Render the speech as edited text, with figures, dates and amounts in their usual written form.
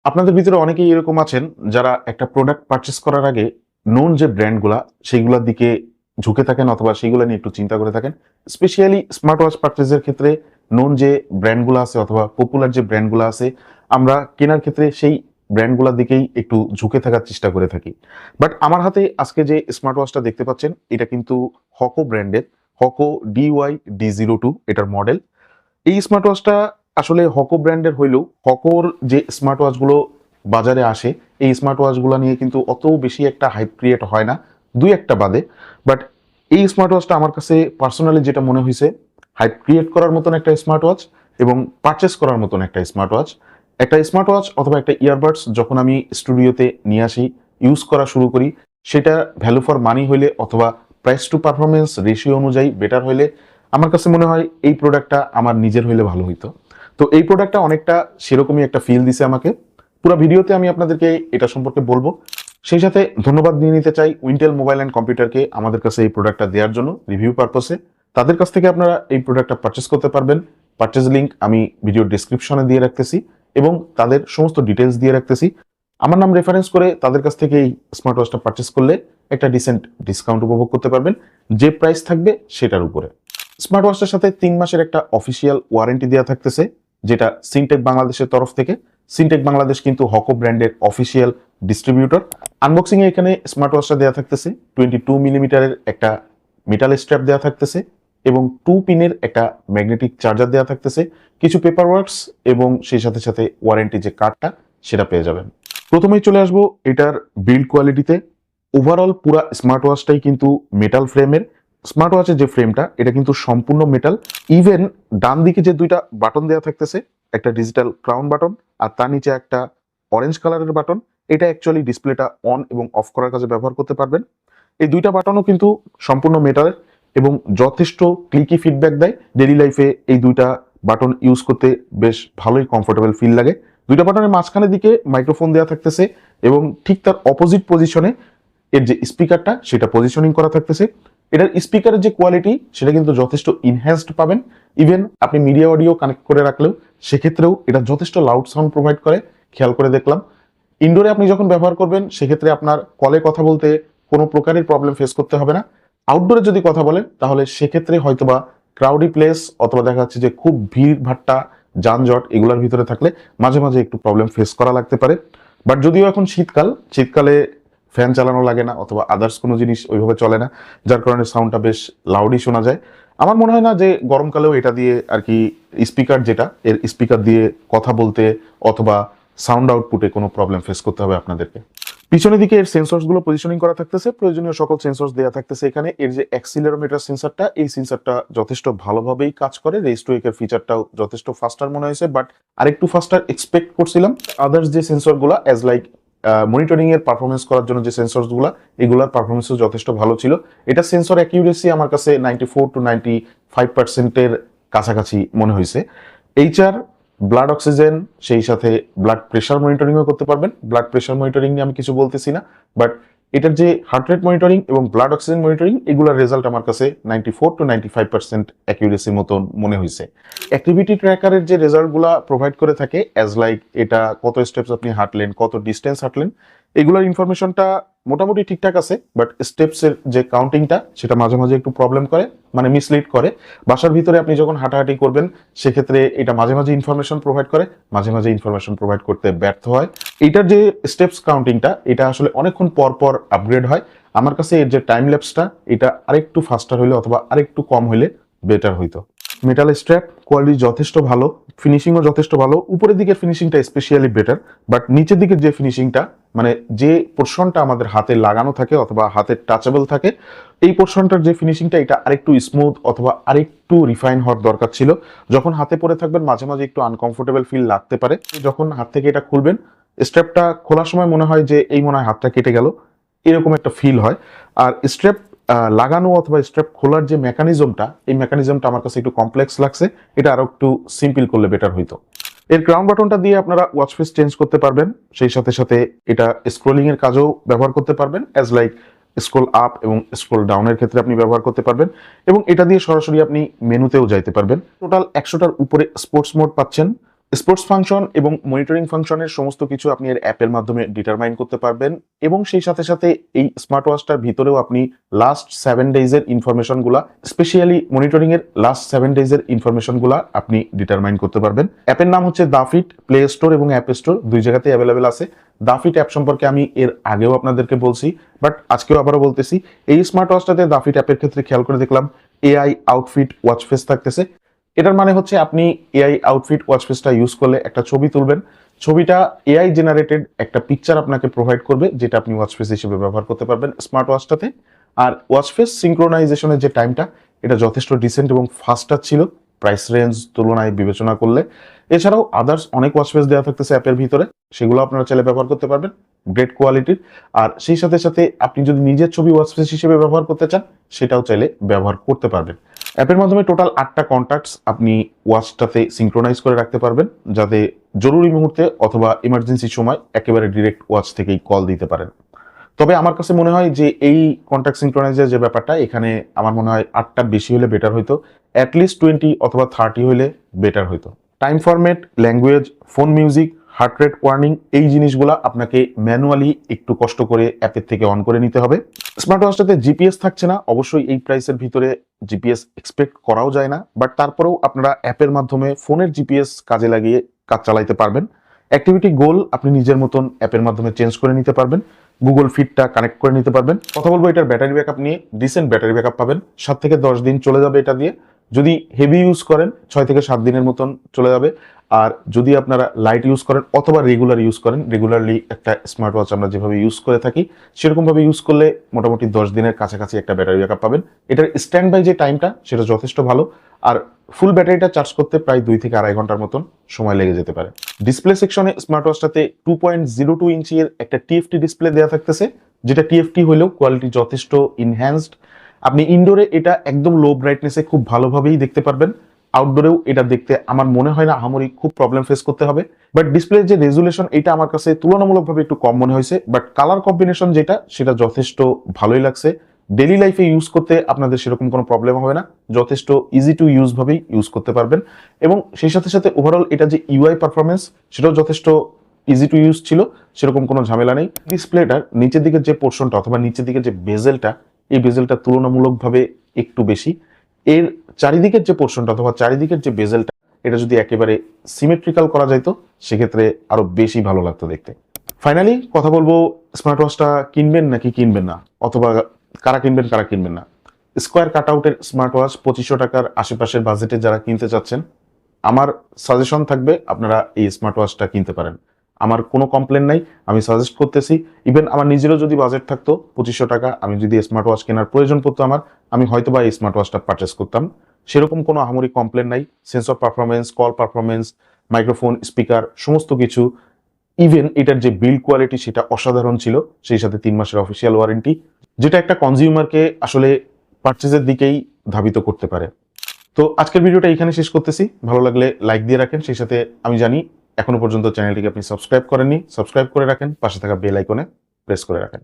আপনাদের ভিতরে অনেকেই এরকম আছেন যারা একটা প্রোডাক্ট পারচেস করার আগে নোন যে ব্র্যান্ডগুলা সেইগুলোর দিকে ঝুঁকে থাকেন অথবা সেইগুলো নিয়ে একটু চিন্তা করে থাকেন। স্পেশালি স্মার্ট ওয়াচ পারচেজের ক্ষেত্রে নোন যে ব্র্যান্ডগুলো আছে অথবা পপুলার যে ব্র্যান্ডগুলো আছে আমরা কেনার ক্ষেত্রে সেই ব্র্যান্ডগুলোর দিকেই একটু ঝুঁকে থাকার চেষ্টা করে থাকি। বাট আমার হাতে আজকে যে স্মার্ট ওয়াচটা দেখতে পাচ্ছেন এটা কিন্তু হকো ব্র্যান্ডের, হকো DY-D02 এটার মডেল। এই স্মার্ট ওয়াচটা আসলে হকো ব্র্যান্ডের হইলেও হকোর যে স্মার্ট ওয়াচগুলো বাজারে আসে এই স্মার্ট ওয়াচগুলো নিয়ে কিন্তু অত বেশি একটা হাইপ ক্রিয়েট হয় না, দুই একটা বাদে। বাট এই স্মার্ট ওয়াচটা আমার কাছে পার্সোনালি যেটা মনে হয়েছে হাইপ ক্রিয়েট করার মতন একটা স্মার্ট ওয়াচ এবং পারচেস করার মতন একটা স্মার্ট ওয়াচ। একটা স্মার্ট ওয়াচ অথবা একটা ইয়ারবাডস যখন আমি স্টুডিওতে নিয়ে আসি, ইউজ করা শুরু করি, সেটা ভ্যালু ফর মানি হইলে অথবা প্রাইস টু পারফরমেন্স রেশিও অনুযায়ী বেটার হইলে আমার কাছে মনে হয় এই প্রোডাক্টটা আমার নিজের হইলে ভালো হইতো। তো এই প্রোডাক্টটা অনেকটা সেরকমই একটা ফিল দিছে আমাকে। পুরো ভিডিওতে আমি আপনাদেরকে এটা সম্পর্কে বলবো। সেই সাথে ধন্যবাদ দিয়ে নিতে চাই উইন্টেল মোবাইল অ্যান্ড কম্পিউটারকে আমাদের কাছে এই প্রোডাক্টটা দেওয়ার জন্য রিভিউ পারপসে। তাদের কাছ থেকে আপনারা এই প্রোডাক্টটা পারচেস করতে পারবেন। পারচেস লিঙ্ক আমি ভিডিওর ডিসক্রিপশনে দিয়ে রাখতেছি এবং তাদের সমস্ত ডিটেলস দিয়ে রাখতেছি। আমার নাম রেফারেন্স করে তাদের কাছ থেকে এই স্মার্ট ওয়াচটা পারচেস করলে একটা ডিসেন্ট ডিসকাউন্ট উপভোগ করতে পারবেন, যে প্রাইস থাকবে সেটার উপরে। স্মার্ট ওয়াচটার সাথে 3 মাসের একটা অফিসিয়াল ওয়ারেন্টি দেওয়া থাকতেছে, যেটা সিনটেক বাংলাদেশের তরফ থেকে। সিনটেক বাংলাদেশ কিন্তু হকো ব্র্যান্ডের অফিসিয়াল ডিস্ট্রিবিউটর। আনবক্সিং এ এখানে স্মার্ট ওয়াচটা দেওয়া থাকতেছে 22 মিলিমিটারের একটা মেটাল স্ট্র্যাপ দেওয়া থাকতেছে এবং 2 পিনের একটা ম্যাগনেটিক চার্জার দেওয়া থাকতেছে, কিছু পেপার ওয়ার্কস এবং সেই সাথে সাথে ওয়ারেন্টি যে কার্ডটা সেটা পেয়ে যাবেন। প্রথমেই চলে আসবো এটার বিল্ড কোয়ালিটিতে। ওভারঅল পুরা স্মার্ট ওয়াচটাই কিন্তু মেটাল ফ্রেমের। স্মার্ট ওয়াচের যে ফ্রেমটা এটা কিন্তু সম্পূর্ণ মেটাল। ইভেন ডান দিকে যে দুইটা বাটন দেওয়া থাকতেছে, একটা ডিজিটাল ক্রাউন বাটন আর তার নিচে একটা অরেঞ্জ কালারের বাটন, এটা অ্যাকচুয়ালি ডিসপ্লেটা অন এবং অফ করার কাজে ব্যবহার করতে পারবেন। এই দুইটা বাটনও কিন্তু সম্পূর্ণ মেটালের এবং যথেষ্ট ক্লিকি ফিডব্যাক দেয়। ডেইলি লাইফে এই দুইটা বাটন ইউজ করতে বেশ ভালোই কমফোর্টেবল ফিল লাগে। দুইটা বাটনের মাঝখানের দিকে মাইক্রোফোন দেওয়া থাকতেছে এবং ঠিক তার অপোজিট পজিশনে এর যে স্পিকারটা সেটা পজিশনিং করা থাকতেছে। এটার স্পিকারের যে কোয়ালিটি সেটা কিন্তু যথেষ্ট ইনহ্যান্সড পাবেন। ইভেন আপনি মিডিয়া অডিও কানেক্ট করে রাখলেও সেক্ষেত্রেও এটা যথেষ্ট লাউড সাউন্ড প্রোভাইড করে, খেয়াল করে দেখলাম। ইনডোরে আপনি যখন ব্যবহার করবেন সেক্ষেত্রে আপনার কলে কথা বলতে কোনো প্রকারের প্রবলেম ফেস করতে হবে না। আউটডোরে যদি কথা বলেন তাহলে সেক্ষেত্রে হয়তোবা ক্রাউডি প্লেস অথবা দেখা যাচ্ছে যে খুব ভিড় ভাট্টা যানজট এগুলোর ভিতরে থাকলে মাঝে মাঝে একটু প্রবলেম ফেস করা লাগতে পারে। বাট যদিও এখন শীতকালে ফ্যান চালানো লাগে না অথবা আদার্স কোনো জিনিস ওইভাবে চলে না, যার কারণে সাউন্ডটা বেশ লাউডই শোনা যায়। আমার মনে হয় না যে গরমকালেও এটা দিয়ে আর কি স্পিকার যেটা এর স্পিকার দিয়ে কথা বলতে অথবা সাউন্ড আউটপুটে কোনো প্রবলেম ফেস করতে হবে আপনাদেরকে। পিছনের দিকে এর সেন্সরসগুলো পজিশনিং করা থাকতেছে, প্রয়োজনীয় সকল সেন্সরস দেওয়া থাকতেছে এখানে। এর যে অ্যাক্সিলারোমিটার সেন্সরটা এই সেন্সরটা যথেষ্ট ভালোভাবেই কাজ করে। রেস টু ওয়েকের ফিচারটাও যথেষ্ট ফাস্টার মনে হয়েছে, বাট আরেকটু ফাস্টার এক্সপেক্ট করছিলাম। আদার্স যে সেন্সরগুলো অ্যাজ লাইক মনিটরিং এর পারফরমেন্স করার জন্য যে সেন্সরসগুলো এগুলোর পারফরমেন্সও যথেষ্ট ভালো ছিল। এটা সেন্সর অ্যাকিউরেসি আমার কাছে 94 to 95% কাছাকাছি মনে হয়েছে। এইচআর ব্লাড অক্সিজেন সেই সাথে ব্লাড প্রেশার মনিটরিংও করতে পারবেন। ব্লাড প্রেশার মনিটরিং নিয়ে আমি কিছু বলতেছি না, বাট এটার যে হার্ট রেট মনিটরিং এবং ব্লাড অক্সিজেন মনিটরিং এগুলোর রেজাল্ট আমার কাছে 94 to 95% অ্যাকিউরেসির মতন মনে হয়েছে। অ্যাক্টিভিটি ট্র্যাকারের যে রেজাল্টগুলো প্রোভাইড করে থাকে অ্যাজ লাইক এটা কত স্টেপস আপনি হাঁটলেন, কত ডিস্টেন্স হাঁটলেন, এগুলোর ইনফরমেশনটা মোটামুটি ঠিকঠাক আছে। বাট স্টেপসের যে কাউন্টিংটা সেটা মাঝে মাঝে একটু প্রবলেম করে, মানে মিসলিড করে। বাসার ভিতরে আপনি যখন হাঁটাহাঁটি করবেন সেক্ষেত্রে এটা মাঝে মাঝে ইনফরমেশন প্রোভাইড করে, মাঝে মাঝে ইনফরমেশন প্রোভাইড করতে ব্যর্থ হয়। এইটার যে স্টেপস কাউন্টিংটা এটা আসলে অনেকক্ষণ পর পর আপগ্রেড হয়। আমার কাছে এর যে টাইম ল্যাপসটা এটা আরেকটু ফাস্টার হইলে অথবা আরেকটু কম হইলে বেটার হইতো। মেটাল স্ট্র্যাপ কোয়ালিটি যথেষ্ট ভালো, ফিনিশিংও যথেষ্ট ভালো। উপরের দিকের ফিনিশিংটা স্পেশালি বেটার, বাট নিচের দিকের যে ফিনিশিংটা মানে যে পোর্শনটা আমাদের হাতে লাগানো থাকে অথবা হাতে টাচেবল থাকে এই পোর্শনটার যে ফিনিশিংটা এটা আরেকটু স্মুথ অথবা আরেকটু রিফাইন হওয়ার দরকার ছিল। যখন হাতে পরে থাকবেন মাঝে মাঝে একটু আনকমফোর্টেবল ফিল লাগতে পারে। যখন হাত থেকে এটা খুলবেন স্ট্র্যাপটা খোলার সময় মনে হয় যে এই মনে হয় হাতটা কেটে গেল, এরকম একটা ফিল হয়। আর স্ট্র্যাপ লাগানো অথবা স্ট্র্যাপ খোলার যে মেকানিজমটা এই মেকানিজমটা আমার কাছে একটু কমপ্লেক্স লাগছে, এটা আরো একটু সিম্পল করলে বেটার হইতো। এর ক্রাউন বাটনটা দিয়ে আপনারা ওয়াচ ফেস চেঞ্জ করতে পারবেন, সেই সাথে সাথে এটা স্ক্রোলিং এর কাজেও ব্যবহার করতে পারবেন অ্যাজ লাইক স্ক্রোল আপ এবং স্ক্রোল ডাউনের ক্ষেত্রে আপনি ব্যবহার করতে পারবেন এবং এটা দিয়ে সরাসরি আপনি মেনুতেও যাইতে পারবেন। টোটাল 100টার উপরে স্পোর্টস মোড পাচ্ছেন, স্পোর্টস ফাংশন এবং মনিটরিং ফাংশনের সমস্ত কিছু আপনি এর অ্যাপের মাধ্যমে ডিটারমাইন করতে পারবেন এবং সেই সাথে সাথে এই স্মার্ট ওয়াচটার ভিতরেও আপনি লাস্ট 7 ডেজের ইনফরমেশনগুলা, স্পেশালি মনিটরিং এর লাস্ট 7 ডেজের ইনফরমেশনগুলা আপনি ডিটারমাইন করতে পারবেন। অ্যাপের নাম হচ্ছে দাফিট, প্লে স্টোর এবং অ্যাপ স্টোর দুই জায়গাতেই অ্যাভেলেবেল আছে। দাফিট অ্যাপ সম্পর্কে আমি এর আগেও আপনাদেরকে বলছি, বাট আজকেও আবারও বলতেছি। এই স্মার্ট ওয়াচটাতে দাফিট অ্যাপের ক্ষেত্রে খেয়াল করে দেখলাম এআই আউটফিট ওয়াচ ফেস থাকতেছে। এটার মানে হচ্ছে আপনি এআই আউটফিট ওয়াচ ফেসটা ইউজ করলে একটা ছবি তুলবেন, ছবিটা এআই জেনারেটেড একটা পিকচার আপনাকে প্রোভাইড করবে, যেটা আপনি ওয়াচ ফেস হিসেবে ব্যবহার করতে পারবেন স্মার্ট ওয়াচটাতে। আর ওয়াচ ফেস সিঙ্ক্রোনাইজেশনের যে টাইমটা, এটা যথেষ্ট ডিসেন্ট এবং ফাস্টার ছিল প্রাইস রেঞ্জ তুলনায় বিবেচনা করলে। এছাড়াও আদার্স অনেক ওয়াচ ফেস দেওয়া থাকতেছে অ্যাপের ভিতরে, সেগুলো আপনারা চাইলে ব্যবহার করতে পারবেন, গ্রেট কোয়ালিটির। আর সেই সাথে সাথে আপনি যদি নিজের ছবি ওয়াচ ফেস হিসেবে ব্যবহার করতে চান, সেটাও চাইলে ব্যবহার করতে পারবেন। অ্যাপের মাধ্যমে টোটাল 8টা কন্ট্যাক্টস আপনি ওয়াচটাতে সিঙ্ক্রোনাইজ করে রাখতে পারবেন, যাতে জরুরি মুহূর্তে অথবা ইমার্জেন্সি সময় একেবারে ডিরেক্ট ওয়াচ থেকেই কল দিতে পারেন। তবে আমার কাছে মনে হয় যে এই কন্ট্যাক্ট সিঙ্ক্রোনাইজের যে ব্যাপারটা, এখানে আমার মনে হয় 8টার বেশি হলে বেটার হইতো, অ্যাটলিস্ট 20 অথবা 30 হলে বেটার হইতো। Time format, language, phone music, heart rate warning, এই জিনিসগুলো আপনাকে ম্যানুয়ালি একটু কষ্ট করে অ্যাপের থেকে অন করে নিতে হবে। স্মার্ট ওয়াচটাতে জিপিএস থাকছে না, অবশ্যই এই প্রাইসের ভিতরে জিপিএস এক্সপেক্ট করাও যায় না, বাট তারপরেও আপনারা অ্যাপের মাধ্যমে ফোনের জিপিএস কাজে লাগিয়ে কাজ চালাইতে পারবেন। অ্যাক্টিভিটি গোল আপনি নিজের মতন অ্যাপের মাধ্যমে চেঞ্জ করে নিতে পারবেন, গুগল ফিটটা কানেক্ট করে নিতে পারবেন। কথা বলবো এটার ব্যাটারি ব্যাকআপ নিয়ে, ডিসেন্ট ব্যাটারি ব্যাকআপ পাবেন, 7 থেকে 10 দিন চলে যাবে এটা দিয়ে। যদি হেভি ইউজ করেন 6 থেকে 7 দিনের মতন চলে যাবে। আর যদি আপনারা লাইট ইউজ করেন অথবা রেগুলার ইউজ করেন, রেগুলারলি একটা স্মার্ট ওয়াচ আমরা যেভাবে ইউজ করে থাকি সেরকমভাবে ইউজ করলে মোটামুটি 10 দিনের কাছাকাছি একটা ব্যাটারি ব্যাকআপ পাবেন। এটার স্ট্যান্ড বাই যে টাইমটা সেটা যথেষ্ট ভালো, আর ফুল ব্যাটারিটা চার্জ করতে প্রায় 2 থেকে 2.5 ঘন্টার মতন সময় লেগে যেতে পারে। ডিসপ্লে সেকশনে স্মার্ট ওয়াচটাতে 2.02 ইঞ্চি এর একটা টিএফটি ডিসপ্লে দেওয়া থাকতেছে, যেটা টিএফটি হলেও কোয়ালিটি যথেষ্ট ইনহ্যান্সড। আপনি ইনডোরে এটা একদম লো ব্রাইটনেসে খুব ভালোভাবেই দেখতে পারবেন, আউটডোরেও এটা দেখতে আমার মনে হয় না আহামরি খুব প্রবলেম ফেস করতে হবে। বাট ডিসপ্লের যে রেজুলেশন, এটা আমার কাছে তুলনামূলকভাবে একটু কম মনে হয়েছে, বাট কালার কম্বিনেশন যেটা সেটা যথেষ্ট ভালোই লাগছে। ডেলি লাইফে ইউজ করতে আপনাদের সেরকম কোনো প্রবলেম হবে না, যথেষ্ট ইজি টু ইউজ ভাবেই ইউজ করতে পারবেন। এবং সেই সাথে সাথে ওভারঅল এটা যে ইউআই পারফরমেন্স, সেটাও যথেষ্ট ইজি টু ইউজ ছিল, সেরকম কোনো ঝামেলা নেই। ডিসপ্লেটার নিচের দিকের যে পোর্শনটা অথবা নিচের দিকের যে বেজেলটা, এই বেজেলটা তুলনামূলকভাবে একটু বেশি। এর চারিদিকের যে পোর্শনটা অথবা চারিদিকের যে বেজেলটা, এটা যদি একেবারে সিমেট্রিক্যাল করা যাইতো সেক্ষেত্রে আরো বেশি ভালো লাগতো দেখতে। ফাইনালি কথা বলবো, স্মার্ট ওয়াচটা কিনবেন নাকি কিনবেন না, অথবা কারা কিনবেন কারা কিনবেন না। স্কোয়ার কাটআউটের স্মার্ট ওয়াচ 2500 টাকার আশেপাশের বাজেটে যারা কিনতে চাচ্ছেন, আমার সাজেশন থাকবে আপনারা এই স্মার্ট ওয়াচটা কিনতে পারেন। আমার কোনো কমপ্লেন নাই, আমি সাজেস্ট করতেছি। ইভেন আমার নিজেরও যদি বাজেট থাকতো 2500 টাকা, আমি যদি স্মার্ট ওয়াচ কেনার প্রয়োজন পড়তো আমার, আমি হয়তো বা এই স্মার্ট ওয়াচটা পারচেস করতাম। সেরকম কোনো আহামরি কমপ্লেন নাই। Sense of performance, call performance, microphone, speaker, সমস্ত কিছু, ইভেন এটার যে বিল্ড কোয়ালিটি সেটা অসাধারণ ছিল, সেই সাথে 3 মাসের অফিসিয়াল ওয়ারেন্টি, যেটা একটা কনজিউমারকে আসলে পারচেজের দিকেই ধাবিত করতে পারে। তো আজকের ভিডিওটা এখানে শেষ করতেছি। ভালো লাগলে লাইক দিয়ে রাখেন, সেই সাথে আমি জানি এখনো পর্যন্ত চ্যানেলটিকে আপনি সাবস্ক্রাইব করেননি, সাবস্ক্রাইব করে রাখেন, পাশে থাকা বেল আইকনে প্রেস করে রাখেন।